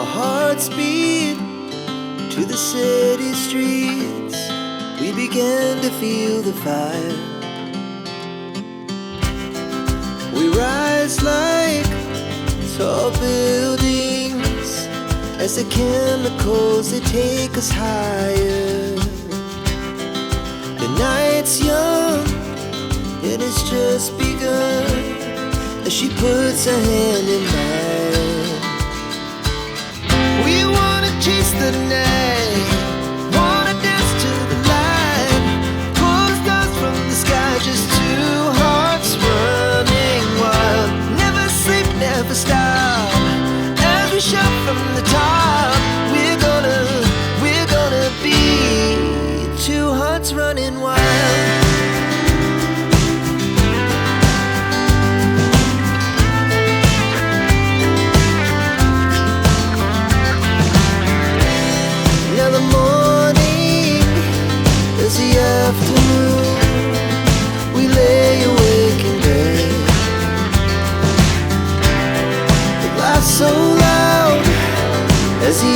Our hearts beat to the city streets. We began to feel the fire. We rise like tall buildings as the chemicals, they take us higher. The night's young, it has just begun, as she puts her hand in mine. We wanna chase the night, wanna dance to the light, pull the stars from the sky, just two hearts running wild. Never sleep, never stop, as we shout from the top. We're gonna be two hearts running wild. Now the morning is the afternoon. We lay awake in bed. The laughs so loud as the